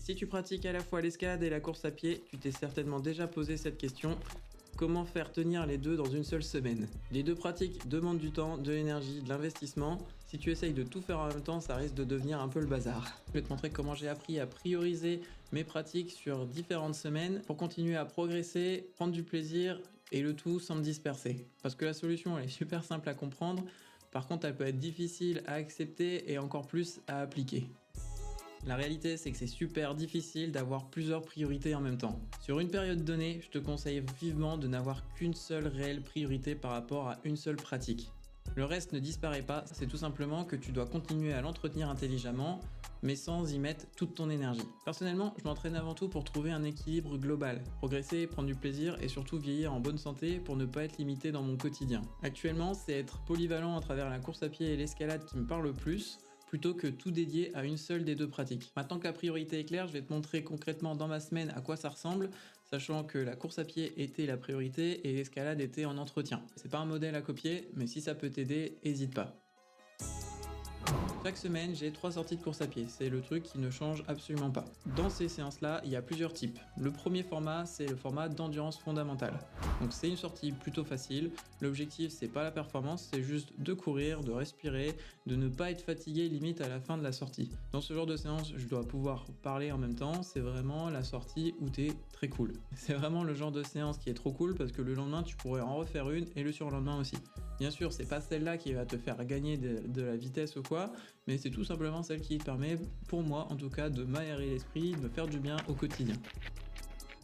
Si tu pratiques à la fois l'escalade et la course à pied, tu t'es certainement déjà posé cette question. Comment faire tenir les deux dans une seule semaine? Les deux pratiques demandent du temps, de l'énergie, de l'investissement. Si tu essayes de tout faire en même temps, ça risque de devenir un peu le bazar. Je vais te montrer comment j'ai appris à prioriser mes pratiques sur différentes semaines pour continuer à progresser, prendre du plaisir et le tout sans me disperser. Parce que la solution elle est super simple à comprendre, par contre elle peut être difficile à accepter et encore plus à appliquer. La réalité, c'est que c'est super difficile d'avoir plusieurs priorités en même temps. Sur une période donnée, je te conseille vivement de n'avoir qu'une seule réelle priorité par rapport à une seule pratique. Le reste ne disparaît pas, c'est tout simplement que tu dois continuer à l'entretenir intelligemment, mais sans y mettre toute ton énergie. Personnellement, je m'entraîne avant tout pour trouver un équilibre global, progresser, prendre du plaisir et surtout vieillir en bonne santé pour ne pas être limité dans mon quotidien. Actuellement, c'est être polyvalent à travers la course à pied et l'escalade qui me parle le plus, plutôt que tout dédié à une seule des deux pratiques. Maintenant que la priorité est claire, je vais te montrer concrètement dans ma semaine à quoi ça ressemble, sachant que la course à pied était la priorité et l'escalade était en entretien. C'est pas un modèle à copier, mais si ça peut t'aider, n'hésite pas. Chaque semaine, j'ai 3 sorties de course à pied, c'est le truc qui ne change absolument pas. Dans ces séances-là, il y a plusieurs types. Le premier format, c'est le format d'endurance fondamentale. Donc c'est une sortie plutôt facile, l'objectif c'est pas la performance, c'est juste de courir, de respirer, de ne pas être fatigué limite à la fin de la sortie. Dans ce genre de séance, je dois pouvoir parler en même temps, c'est vraiment la sortie où t'es très cool. C'est vraiment le genre de séance qui est trop cool parce que le lendemain tu pourrais en refaire une et le surlendemain aussi. Bien sûr, c'est pas celle-là qui va te faire gagner de la vitesse ou quoi, mais c'est tout simplement celle qui te permet, pour moi en tout cas, de m'aérer l'esprit, de me faire du bien au quotidien.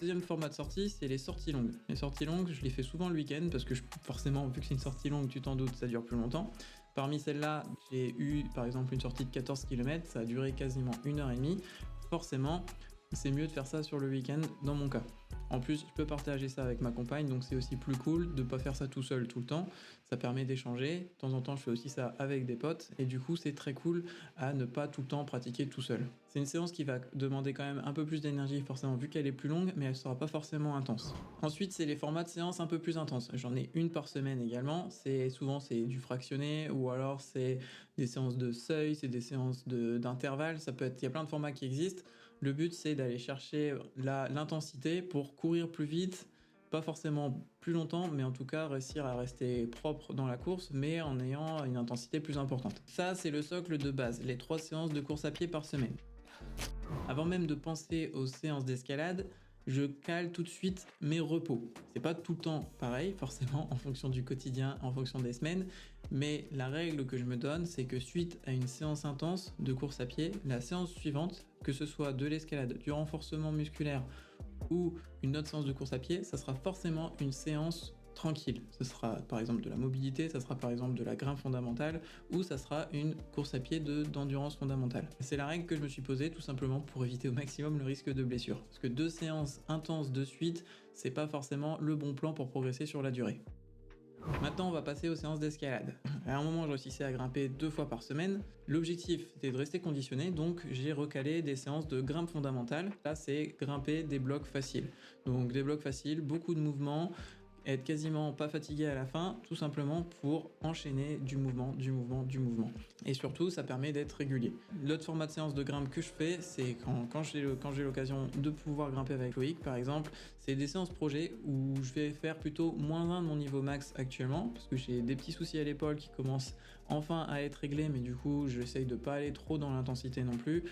Deuxième format de sortie, c'est les sorties longues. Les sorties longues, je les fais souvent le week-end parce que forcément, vu que c'est une sortie longue, tu t'en doutes, ça dure plus longtemps. Parmi celles-là, j'ai eu par exemple une sortie de 14 km, ça a duré quasiment 1h30. Forcément, c'est mieux de faire ça sur le week-end dans mon cas. En plus, je peux partager ça avec ma compagne, donc c'est aussi plus cool de pas faire ça tout seul tout le temps. Ça permet d'échanger. De temps en temps, je fais aussi ça avec des potes, et du coup, c'est très cool à ne pas tout le temps pratiquer tout seul. C'est une séance qui va demander quand même un peu plus d'énergie, forcément, vu qu'elle est plus longue, mais elle sera pas forcément intense. Ensuite, c'est les formats de séance un peu plus intenses. J'en ai une par semaine également. Souvent c'est du fractionné, ou alors c'est des séances de seuil, c'est des séances d'intervalle. Il y a plein de formats qui existent. Le but, c'est d'aller chercher l'intensité pour courir plus vite, pas forcément plus longtemps, mais en tout cas réussir à rester propre dans la course, mais en ayant une intensité plus importante. Ça, c'est le socle de base, les 3 séances de course à pied par semaine. Avant même de penser aux séances d'escalade, je cale tout de suite mes repos. C'est pas tout le temps pareil, forcément, en fonction du quotidien, en fonction des semaines, mais la règle que je me donne, c'est que suite à une séance intense de course à pied, la séance suivante, que ce soit de l'escalade, du renforcement musculaire ou une autre séance de course à pied, ça sera forcément une séance tranquille. Ce sera par exemple de la mobilité, ça sera par exemple de la grimpe fondamentale, ou ça sera une course à pied d'endurance fondamentale. C'est la règle que je me suis posée tout simplement pour éviter au maximum le risque de blessure. Parce que 2 séances intenses de suite, c'est pas forcément le bon plan pour progresser sur la durée. Maintenant, on va passer aux séances d'escalade. À un moment, je réussissais à grimper 2 fois par semaine. L'objectif était de rester conditionné, donc j'ai recalé des séances de grimpe fondamentale. Là, c'est grimper des blocs faciles. Donc des blocs faciles, beaucoup de mouvements, être quasiment pas fatigué à la fin, tout simplement pour enchaîner du mouvement. Et surtout, ça permet d'être régulier. L'autre format de séance de grimpe que je fais, c'est quand j'ai l'occasion de pouvoir grimper avec Loïc, par exemple, c'est des séances projet où je vais faire plutôt -1 de mon niveau max actuellement, parce que j'ai des petits soucis à l'épaule qui commencent enfin à être réglés, mais du coup, j'essaye de pas aller trop dans l'intensité non plus,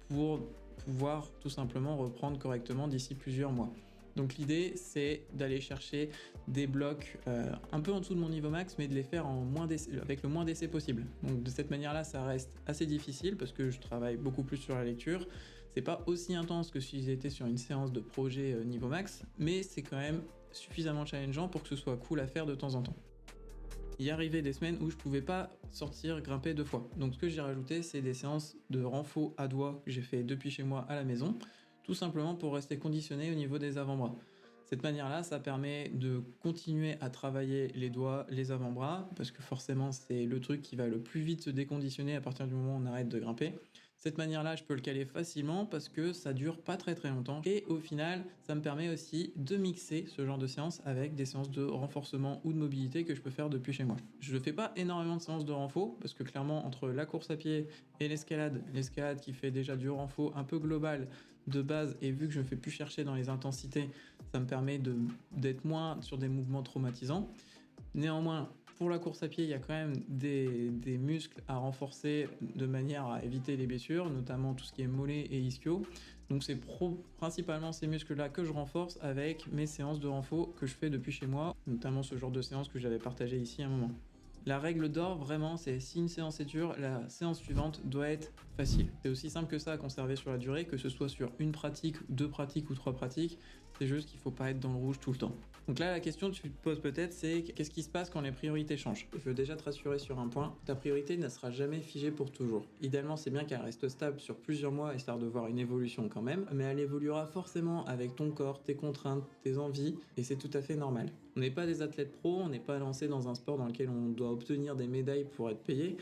pour pouvoir tout simplement reprendre correctement d'ici plusieurs mois. Donc l'idée, c'est d'aller chercher des blocs un peu en dessous de mon niveau max, mais de les faire avec le moins d'essais possible. Donc de cette manière-là, ça reste assez difficile parce que je travaille beaucoup plus sur la lecture. C'est pas aussi intense que si j'étais sur une séance de projet niveau max, mais c'est quand même suffisamment challengeant pour que ce soit cool à faire de temps en temps. Il y arrivait des semaines où je pouvais pas sortir grimper 2 fois. Donc ce que j'ai rajouté, c'est des séances de renfo à doigts que j'ai fait depuis chez moi à la maison, tout simplement pour rester conditionné au niveau des avant-bras. Cette manière-là, ça permet de continuer à travailler les doigts, les avant-bras, parce que forcément c'est le truc qui va le plus vite se déconditionner à partir du moment où on arrête de grimper. Cette manière-là, je peux le caler facilement parce que ça dure pas très très longtemps. Et au final, ça me permet aussi de mixer ce genre de séances avec des séances de renforcement ou de mobilité que je peux faire depuis chez moi. Je ne fais pas énormément de séances de renfo parce que clairement, entre la course à pied et l'escalade qui fait déjà du renfo un peu global de base, et vu que je ne fais plus chercher dans les intensités, ça me permet d'être moins sur des mouvements traumatisants. Néanmoins, pour la course à pied, il y a quand même des muscles à renforcer de manière à éviter les blessures, notamment tout ce qui est mollet et ischio. Donc c'est principalement ces muscles-là que je renforce avec mes séances de renfo que je fais depuis chez moi, notamment ce genre de séance que j'avais partagé ici à un moment. La règle d'or, vraiment, c'est si une séance est dure, la séance suivante doit être facile. C'est aussi simple que ça à conserver sur la durée, que ce soit sur une pratique, deux pratiques ou trois pratiques. C'est juste qu'il ne faut pas être dans le rouge tout le temps. Donc là, la question que tu te poses peut-être, c'est qu'est-ce qui se passe quand les priorités changent? Je veux déjà te rassurer sur un point, ta priorité ne sera jamais figée pour toujours. Idéalement, c'est bien qu'elle reste stable sur plusieurs mois, histoire de voir une évolution quand même, mais elle évoluera forcément avec ton corps, tes contraintes, tes envies, et c'est tout à fait normal. On n'est pas des athlètes pros, on n'est pas lancé dans un sport dans lequel on doit obtenir des médailles pour être payé.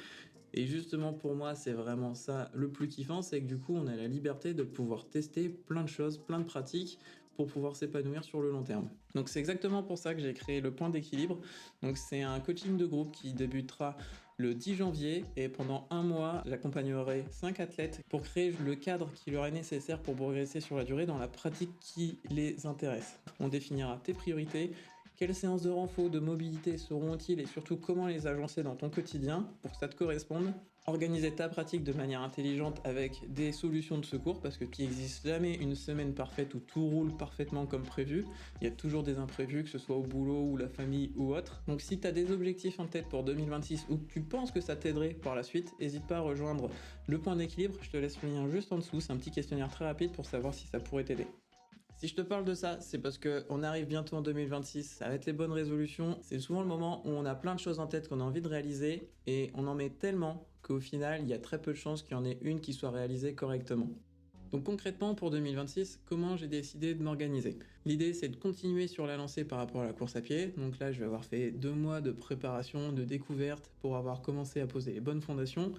Et justement pour moi c'est vraiment ça le plus kiffant, c'est que du coup on a la liberté de pouvoir tester plein de choses, plein de pratiques pour pouvoir s'épanouir sur le long terme. Donc c'est exactement pour ça que j'ai créé le point d'équilibre. Donc c'est un coaching de groupe qui débutera le 10 janvier et pendant un mois j'accompagnerai 5 athlètes pour créer le cadre qui leur est nécessaire pour progresser sur la durée dans la pratique qui les intéresse. On définira tes priorités, quelles séances de renfo, de mobilité seront utiles et surtout comment les agencer dans ton quotidien pour que ça te corresponde. Organiser ta pratique de manière intelligente avec des solutions de secours parce qu'il n'existe jamais une semaine parfaite où tout roule parfaitement comme prévu. Il y a toujours des imprévus, que ce soit au boulot ou la famille ou autre. Donc si tu as des objectifs en tête pour 2026 ou que tu penses que ça t'aiderait par la suite, n'hésite pas à rejoindre le point d'équilibre. Je te laisse le lien juste en dessous. C'est un petit questionnaire très rapide pour savoir si ça pourrait t'aider. Si je te parle de ça, c'est parce qu'on arrive bientôt en 2026, ça va être les bonnes résolutions. C'est souvent le moment où on a plein de choses en tête qu'on a envie de réaliser et on en met tellement qu'au final, il y a très peu de chances qu'il y en ait une qui soit réalisée correctement. Donc concrètement, pour 2026, comment j'ai décidé de m'organiser? L'idée, c'est de continuer sur la lancée par rapport à la course à pied. Donc là, je vais avoir fait 2 mois de préparation, de découverte pour avoir commencé à poser les bonnes fondations.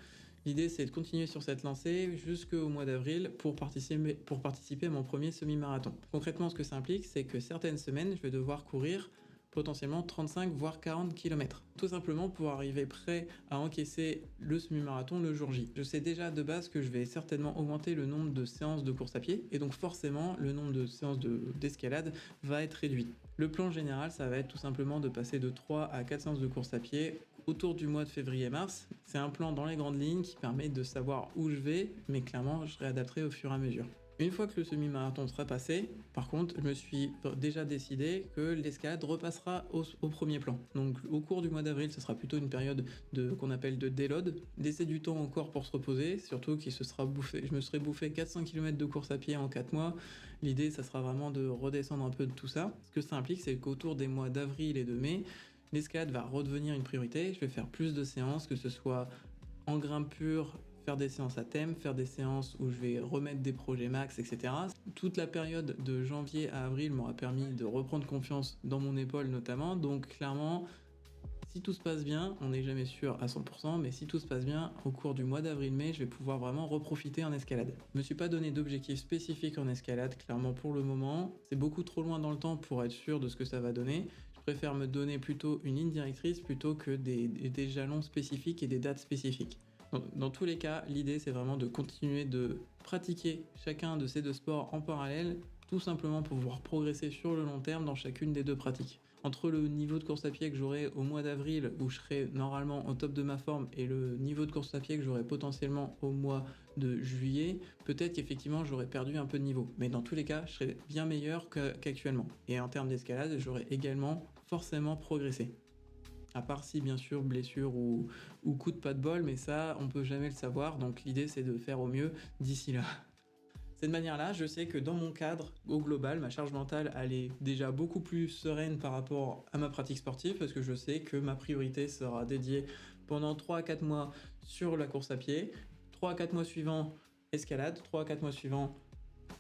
L'idée, c'est de continuer sur cette lancée jusqu'au mois d'avril pour participer à mon premier semi-marathon. Concrètement, ce que ça implique, c'est que certaines semaines, je vais devoir courir potentiellement 35 voire 40 km. Tout simplement pour arriver prêt à encaisser le semi-marathon le jour J. Je sais déjà de base que je vais certainement augmenter le nombre de séances de course à pied et donc forcément le nombre de séances d'escalade va être réduit. Le plan général, ça va être tout simplement de passer de 3 à 4 séances de course à pied autour du mois de février-mars. C'est un plan dans les grandes lignes qui permet de savoir où je vais, mais clairement je réadapterai au fur et à mesure. Une fois que le semi-marathon sera passé, par contre, je me suis déjà décidé que l'escalade repassera au premier plan. Donc au cours du mois d'avril, ce sera plutôt une période qu'on appelle de déload, laisser du temps au corps pour se reposer, surtout je me serais bouffé 400 km de course à pied en 4 mois. L'idée, ça sera vraiment de redescendre un peu de tout ça. Ce que ça implique, c'est qu'autour des mois d'avril et de mai, l'escalade va redevenir une priorité. Je vais faire plus de séances, que ce soit en grimpe pure, faire des séances à thème, faire des séances où je vais remettre des projets max, etc. Toute la période de janvier à avril m'aura permis de reprendre confiance dans mon épaule notamment, donc clairement, si tout se passe bien, on n'est jamais sûr à 100%, mais si tout se passe bien, au cours du mois d'avril-mai, je vais pouvoir vraiment reprofiter en escalade. Je me suis pas donné d'objectif spécifique en escalade, clairement pour le moment, c'est beaucoup trop loin dans le temps pour être sûr de ce que ça va donner. Je préfère me donner plutôt une ligne directrice plutôt que des jalons spécifiques et des dates spécifiques. Dans tous les cas, l'idée c'est vraiment de continuer de pratiquer chacun de ces deux sports en parallèle, tout simplement pour pouvoir progresser sur le long terme dans chacune des deux pratiques. Entre le niveau de course à pied que j'aurai au mois d'avril, où je serai normalement au top de ma forme, et le niveau de course à pied que j'aurai potentiellement au mois de juillet, peut-être qu'effectivement j'aurais perdu un peu de niveau. Mais dans tous les cas, je serai bien meilleur qu'actuellement. Et en termes d'escalade, j'aurai également forcément progressé. À part si bien sûr blessure ou coup de pas de bol, mais ça on peut jamais le savoir, donc l'idée c'est de faire au mieux d'ici là. De cette manière-là, je sais que dans mon cadre, au global, ma charge mentale elle est déjà beaucoup plus sereine par rapport à ma pratique sportive, parce que je sais que ma priorité sera dédiée pendant 3 à 4 mois sur la course à pied, 3 à 4 mois suivants escalade, 3 à 4 mois suivants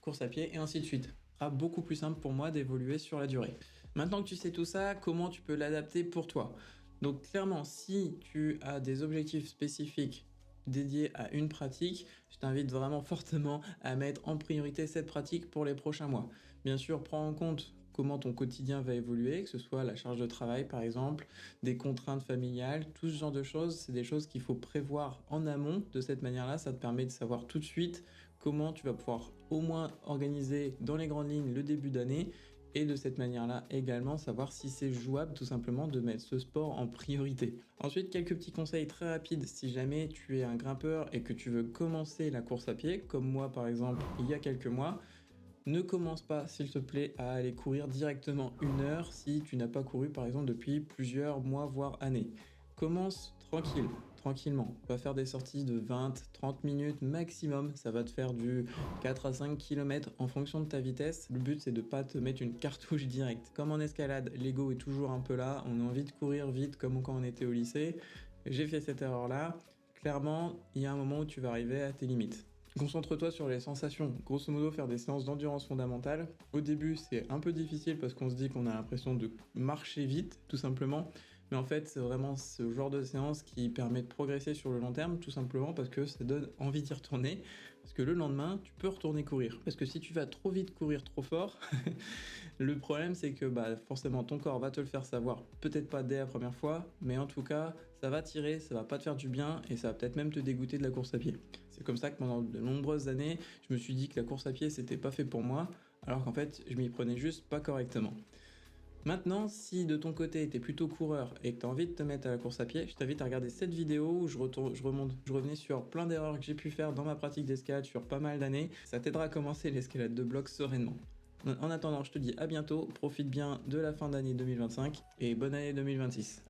course à pied, et ainsi de suite. Ce sera beaucoup plus simple pour moi d'évoluer sur la durée. Maintenant que tu sais tout ça, comment tu peux l'adapter pour toi? Donc clairement, si tu as des objectifs spécifiques dédié à une pratique, je t'invite vraiment fortement à mettre en priorité cette pratique pour les prochains mois. Bien sûr, prends en compte comment ton quotidien va évoluer, que ce soit la charge de travail par exemple, des contraintes familiales, tout ce genre de choses, c'est des choses qu'il faut prévoir en amont. De cette manière-là, ça te permet de savoir tout de suite comment tu vas pouvoir au moins organiser dans les grandes lignes le début d'année et de cette manière-là également savoir si c'est jouable tout simplement de mettre ce sport en priorité. Ensuite, quelques petits conseils très rapides si jamais tu es un grimpeur et que tu veux commencer la course à pied, comme moi par exemple il y a quelques mois. Ne commence pas, s'il te plaît, à aller courir directement 1 heure si tu n'as pas couru, par exemple, depuis plusieurs mois, voire années. Commence tranquille, tranquillement. Va faire des sorties de 20-30 minutes maximum. Ça va te faire du 4 à 5 km en fonction de ta vitesse. Le but, c'est de ne pas te mettre une cartouche directe. Comme en escalade, l'ego est toujours un peu là. On a envie de courir vite comme quand on était au lycée. J'ai fait cette erreur-là. Clairement, il y a un moment où tu vas arriver à tes limites. Concentre-toi sur les sensations. Grosso modo, faire des séances d'endurance fondamentale. Au début, c'est un peu difficile parce qu'on se dit qu'on a l'impression de marcher vite, tout simplement. Mais en fait, c'est vraiment ce genre de séance qui permet de progresser sur le long terme, tout simplement parce que ça donne envie d'y retourner. Parce que le lendemain, tu peux retourner courir. Parce que si tu vas trop vite courir trop fort, le problème c'est que forcément ton corps va te le faire savoir. Peut-être pas dès la première fois, mais en tout cas, ça va tirer, ça va pas te faire du bien et ça va peut-être même te dégoûter de la course à pied. C'est comme ça que pendant de nombreuses années, je me suis dit que la course à pied c'était pas fait pour moi, alors qu'en fait, je m'y prenais juste pas correctement. Maintenant, si de ton côté tu es plutôt coureur et que tu as envie de te mettre à la course à pied, je t'invite à regarder cette vidéo où je revenais sur plein d'erreurs que j'ai pu faire dans ma pratique d'escalade sur pas mal d'années. Ça t'aidera à commencer l'escalade de bloc sereinement. En attendant, je te dis à bientôt, profite bien de la fin d'année 2025 et bonne année 2026.